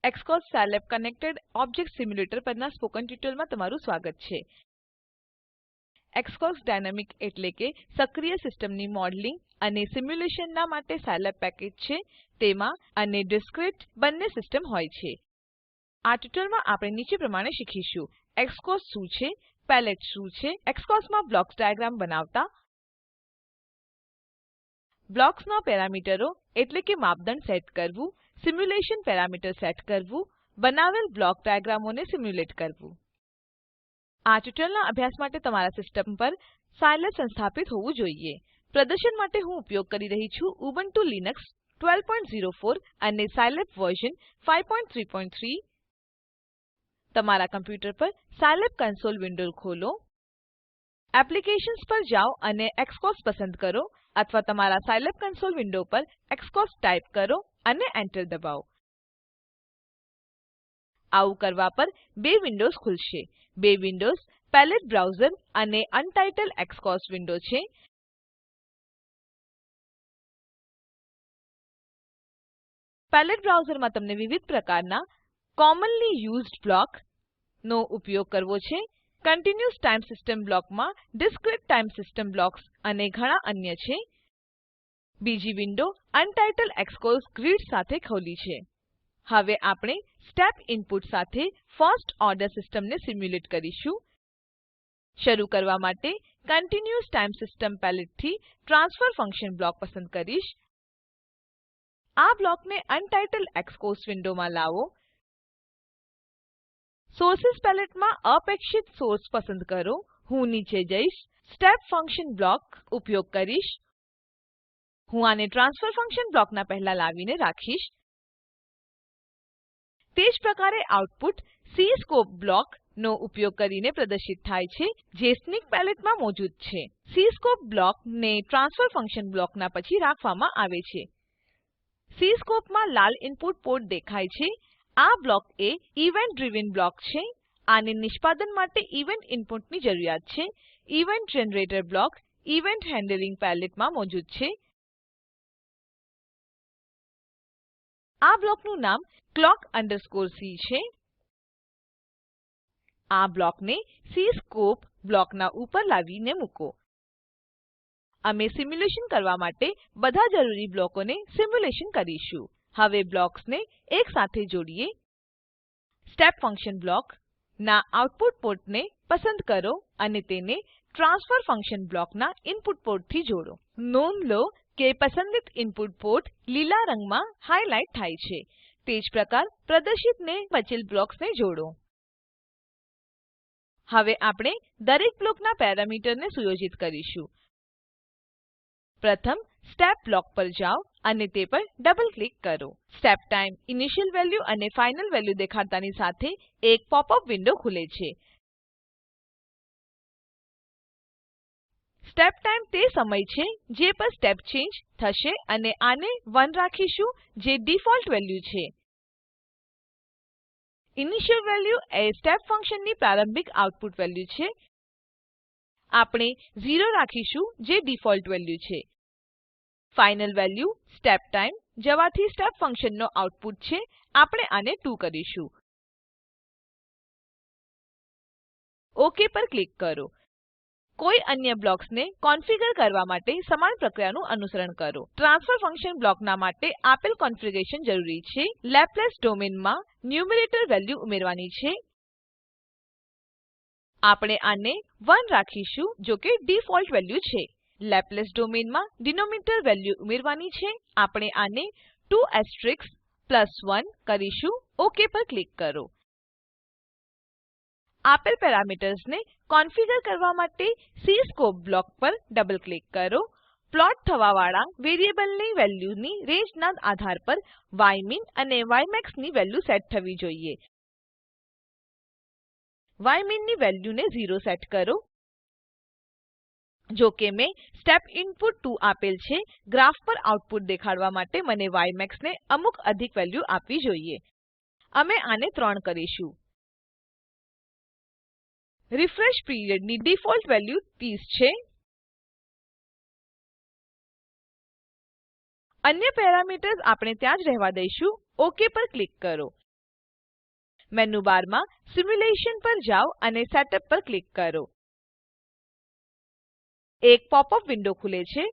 Xcos Scilab Connected Object Simulator પરના spoken ટ્યુટોરીયલમાં તમારું સ્વાગત છે. Xcos Dynamic એટલે કે સક્રિય સિસ્ટમની મોડેલિંગ અને સિમ્યુલેશનના માટે સાયલેબ પેકેજ છે. તેમાં અને ડિસ્ક્રીટ બંને સિસ્ટમ હોય છે. આ ટ્યુટોરીયલમાં આપણે નીચે પ્રમાણે શીખીશું. Xcos શું છે, પેલેટ શું છે, Xcosમાં બ્લોક્સ ડાયાગ્રામ બનાવતા, બ્લોક્સના પેરામીટરો એટલે કે માપદંડ સેટ કરવું, સિમ્યુલેશન પેરામીટર સેટ કરવું, બનાવેલ બ્લોક ડાયાગ્રામોને સિમ્યુલેટ કરવું. આ ટ્યુટોરીયલના અભ્યાસ માટે તમારા સિસ્ટમ પર સાયલેબ સંસ્થાપિત હોવું જોઈએ. પ્રદર્શન માટે હું ઉપયોગ કરી રહી છું ઉબુન્ટુ લિનક્સ 1204 અને સાયલેબ વર્ઝન 533. તમારા કમ્પ્યુટર પર સાયલેબ કન્સોલ વિન્ડો ખોલો. એપ્લિકેશન્સ પર જાઓ અને Xcos પસંદ કરો અથવા તમારા સાયલેબ કન્સોલ વિન્ડો પર Xcos ટાઈપ કરો અને એન્ટર દબાવો. આવું કરવા પર બે વિન્ડોઝ ખુલશે. બે વિન્ડોઝ પેલેટ બ્રાઉઝર અને અનટાઇટલ્ડ Xcos વિન્ડો છે. પેલેટ બ્રાઉઝરમાં તમને વિવિધ પ્રકારના કોમનલી યુઝ્ડ બ્લોક નો ઉપયોગ કરવો છે. કન્ટિન્યુઅસ ટાઇમ સિસ્ટમ બ્લોકમાં ડિસ્ક્રીટ ટાઇમ સિસ્ટમ બ્લોક્સ અને ઘણા અન્ય છે. બીજી વિન્ડો અનટાઇટલ્ડ Xcos ગ્રિડ સાથે ખોલી છે. હવે આપણે સ્ટેપ ઇનપુટ સાથે ફર્સ્ટ ઓર્ડર સિસ્ટમને સિમ્યુલેટ કરીશું. શરૂ કરવા માટે કન્ટિન્યુઅસ ટાઇમ સિસ્ટમ પેલેટથી ટ્રાન્સફર ફંક્શન બ્લોક પસંદ કરીશ. આ બ્લોકને અનટાઇટલ્ડ Xcos વિન્ડોમાં લાવો. સોર્સિસ પેલેટમાં અપેક્ષિત સોર્સ પસંદ કરો. હું નીચે જઈશ. સ્ટેપ ફંક્શન બ્લોક ઉપયોગ કરીશ. હું આને ટ્રાન્સફર ફંક્શન બ્લોકના પહેલા લાવીને રાખીશ. તે જ પ્રકારે આઉટપુટ cscope બ્લોક નો ઉપયોગ કરીને પ્રદર્શિત થાય છે, જે સ્નિક પેલેટમાં મોજૂદ છે. cscope બ્લોક ને ટ્રાન્સફર ફંક્શન બ્લોકના પછી રાખવામાં આવે છે. cscope માં લાલ ઇનપુટ પોર્ટ દેખાય છે. આ બ્લોક એ ઇવેન્ટ ડ્રિવન બ્લોક છે. આને નિષ્પાદન માટે ઇવેન્ટ ઇનપુટની જરૂરિયાત છે. Event generator block event handling પેલેટમાં મોજૂદ છે. આ બ્લોકનું નામ clock_c છે. આ બ્લોકને cscope બ્લોકના ઉપર લાવીને મૂકો. અમે સિમ્યુલેશન કરવા માટે બધા જરૂરી બ્લોકોને સિમ્યુલેશન કરીશું. હવે બ્લોક્સને એક સાથે જોડીએ. સ્ટેપ ફંક્શન બ્લોક ના આઉટપુટ પોર્ટને પસંદ કરો અને તેને ટ્રાન્સફર ફંક્શન બ્લોકના ઇનપુટ પોર્ટથી જોડો. નોંધ લો કે પસંદિત ઇનપુટ પોર્ટ લીલા રંગમાં હાઈલાઈટ થાય છે. તે જ પ્રકાર પ્રદર્શિત ને બચેલ બ્લોક્સને જોડો. હવે આપણે દરેક બ્લોકના પેરામીટરને સુયોજિત કરીશું. પ્રથમ સ્ટેપ બ્લોક પર જાઓ અને તે પર ડબલ ક્લિક કરો. સ્ટેપ ટાઇમ ઇનિશિયલ વેલ્યુ અને ફાઇનલ વેલ્યુ દેખાડતાની સાથે એક પોપ-અપ વિન્ડો ખુલે છે. સ્ટેપ ટાઇમ તે સમય છે જે પર સ્ટેપ ચેન્જ થશે અને આને 1 રાખીશું, જે ડિફોલ્ટ વેલ્યુ છે. ઇનિશિયલ વેલ્યુ એ સ્ટેપ ફંક્શનની પ્રારંભિક આઉટપુટ વેલ્યુ છે. આપણે 0 રાખીશું, જે ડિફોલ્ટ વેલ્યુ છે. ફાઇનલ વેલ્યુ સ્ટેપ ટાઇમ જવાથી સ્ટેપ ફંક્શનનો આઉટપુટ છે. આપણે આને 2 કરીશું. ઓક પર ક્લિક કરો. કોઈ અન્ય બ્લોક્સને કોન્ફિગર કરવા માટે સમાન પ્રક્રિયાનું અનુસરણ કરો. ટ્રાન્સફર ફંક્શન બ્લોકના માટે આપેલ કોન્ફિગરેશન જરૂરી છે. લેપ્લેસ ડોમેનમાં ન્યુમેરેટર વેલ્યુ ઉમેરવાની છે. આપણે આને 1 રાખીશું, જો કે ડિફોલ્ટ વેલ્યુ છે. લેપ્લેસ ડોમેનમાં ડિનોમિનેટર વેલ્યુ ઉમેરવાની છે. આપણે આને 2*1 કરીશું. ઓક પર ક્લિક કરો. આપેલ પેરામીટર્સને કોન્ફિગર કરવા માટે cscope બ્લોક પર ડબલ ક્લિક કરો. પ્લોટ થવાવાળા વેરિયેબલની વેલ્યુની રેન્જના આધાર પર ymin અને ymax ની વેલ્યુ સેટ થવી જોઈએ. ymin ની વેલ્યુને 0 સેટ કરો. જો કે મેં સ્ટેપ ઇનપુટ 2 આપેલ છે, ગ્રાફ પર આઉટપુટ દેખાડવા માટે મને ymax ને અમુક અધિક વેલ્યુ આપવી જોઈએ. અમે આને 3 કરીશું. રિફ્રેશ પીરિયડની ડિફોલ્ટ વેલ્યુ 30 છે. અન્ય પેરામીટર્સ આપણે ત્યાં જ રહેવા દઈશું. ઓક પર ક્લિક કરો. મેનુ બારમાં સિમ્યુલેશન પર જાઓ અને સેટઅપ પર ક્લિક કરો. એક પોપ-અપ વિન્ડો ખુલે છે.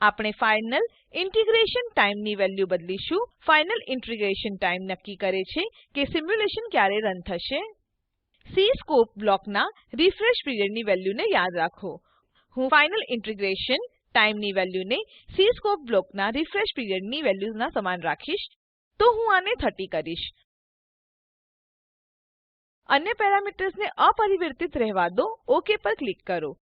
આપણે ફાઇનલ ઇન્ટિગ્રેશન ટાઇમ ની વેલ્યુ બદલીશું. ફાઇનલ ઇન્ટિગ્રેશન ટાઇમ નક્કી કરે છે કે સિમ્યુલેશન ક્યારે રન થશે. cscope બ્લોકના રિફ્રેશ પીરિયડ ની વેલ્યુને યાદ રાખો. હું ફાઇનલ ઇન્ટિગ્રેશન ટાઇમ ની વેલ્યુને cscope બ્લોકના રિફ્રેશ પીરિયડ ની વેલ્યુના સમાન રાખીશ. તો હું આને 30 કરીશ. અન્ય પેરામીટર્સને અપરિવર્તિત રહેવા દો. ઓક પર ક્લિક કરો.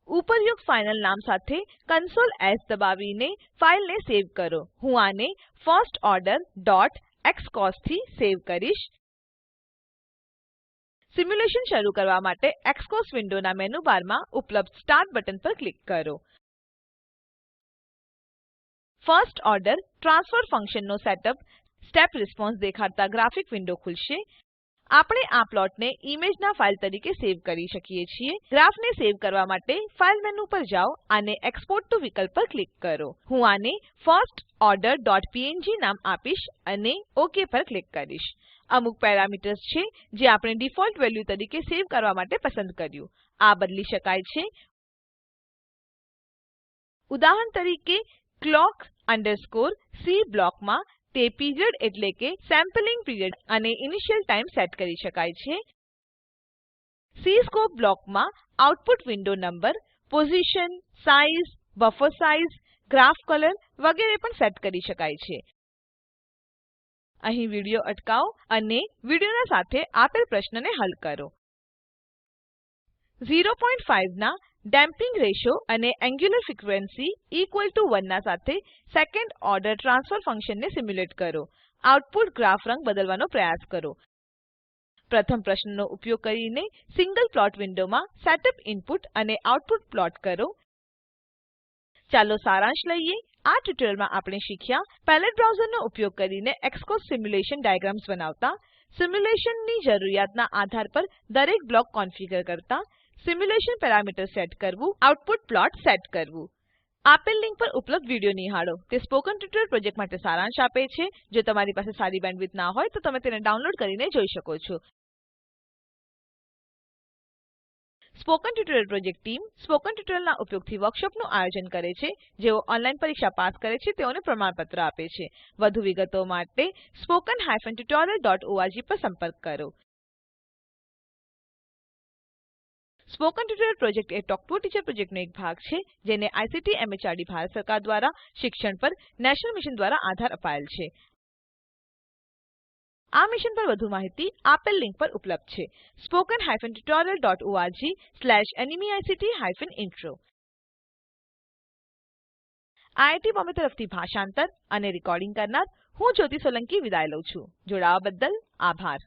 ઉપરયુક્ત ફાઈનલ નામ સાથે Ctrl S દબાવીને ફાઈલને સેવ કરો. હું આને firstorder.xcos થી સેવ કરીશ. સિમ્યુલેશન શરૂ કરવા માટે એક્સકોસ વિન્ડોના મેનુ બારમાં ઉપલબ્ધ સ્ટાર્ટ બટન પર ક્લિક કરો. ફર્સ્ટ ઓર્ડર ટ્રાન્સફર ફંક્શનનો સેટઅપ સ્ટેપ રિસ્પોન્સ દેખાડતા ગ્રાફિક વિન્ડો ખુલશે. આપણે આ પ્લોટને ઇમેજના ફાઇલ તરીકે સેવ કરી શકીએ છીએ. ગ્રાફને સેવ કરવા માટે ફાઇલ મેનુ પર જાઓ અને એક્સપોર્ટ ટીઓ વિકલ્પ પર ક્લિક કરો. હું આને firstorder.png નામ આપીશ અને ઓક પર ક્લિક કરીશ. અમુક પેરામીટર્સ છે જે આપણે ડિફોલ્ટ વેલ્યુ તરીકે સેવ કરવા માટે પસંદ કર્યું. આ બદલી શકાય છે. ઉદાહરણ તરીકે clock_c બ્લોકમાં તે પીરિયડ એટલે કે સેમ્પલિંગ પીરિયડ અને ઇનિશિયલ ટાઇમ સેટ કરી શકાય છે. cscope બ્લોકમાં output window number, position, size, buffer size, graph colour વગેરે પણ સેટ કરી શકાય છે. અહીં વિડિયો અટકાવો અને વિડિયોના સાથે આપેલ પ્રશ્નને હલ કરો. 0.5 ના ડેમ્પિંગ રેશિયો અને એન્ગ્યુલર ફ્રીક્વેન્સી ઇક્વલ ટુ 1 ના સાથે સેકન્ડ ઓર્ડર ટ્રાન્સફર ફંક્શનને સિમ્યુલેટ કરો. આઉટપુટ ગ્રાફ રંગ બદલવાનો પ્રયાસ કરો. પ્રથમ પ્રશ્નનો ઉપયોગ કરીને સિંગલ પ્લોટ વિન્ડોમાં સેટઅપ ઇનપુટ અને આઉટપુટ પ્લોટ કરો. ચાલો સારાંશ લઈએ. આ ટ્યુટોરીયલમાં આપણે શીખ્યા પેલેટ બ્રાઉઝરનો ઉપયોગ કરીને એક્સકોસ સિમ્યુલેશન ડાયાગ્રામ્સ બનાવતા, સિમ્યુલેશનની જરૂરિયાતના આધાર પર દરેક બ્લોક કોન્ફિગર કરતા, સિમ્યુલેશન પેરામીટર સેટ કરવું, આઉટપુટ પ્લોટ સેટ કરવું. આપેલ લિંક પર ઉપલબ્ધ વિડીયો નિહાળો. તે સ્પોકન ટ્યુટોરીયલ પ્રોજેક્ટ માટે સારાંશ આપે છે. જો તમારી પાસે સારી બેન્ડવિડ્થ ના હોય તો તમે તેને ડાઉનલોડ કરીને જોઈ શકો છો. Spoken tutorial project team spoken ટ્યુટોરીયલના ઉપયોગથી વર્કશોપનું આયોજન કરે છે. જેઓ ઓનલાઈન પરીક્ષા પાસ કરે છે તેઓને પ્રમાણપત્ર આપે છે. વધુ વિગતો માટે spoken-tutorial.org પર સંપર્ક કરો. Spoken tutorial project A talk to a teacher પ્રોજેક્ટનો એક ભાગ છે જેને આઈસીટી એમએચઆરડી ભારત સરકાર દ્વારા શિક્ષણ પર નેશનલ મિશન દ્વારા આધાર અપાયેલ છે. આ મિશન પર વધુ માહિતી આપેલ લિંક પર ઉપલબ્ધ છે. spoken-tutorial.org/nmeict-intro. આઈઆઈટી બોમ્બે તરફથી ભાષાંતર અને રેકોર્ડિંગ કરનાર હું જ્યોતિ સોલંકી વિદાય લઉં છું. જોડાવા બદ્દલ આભાર.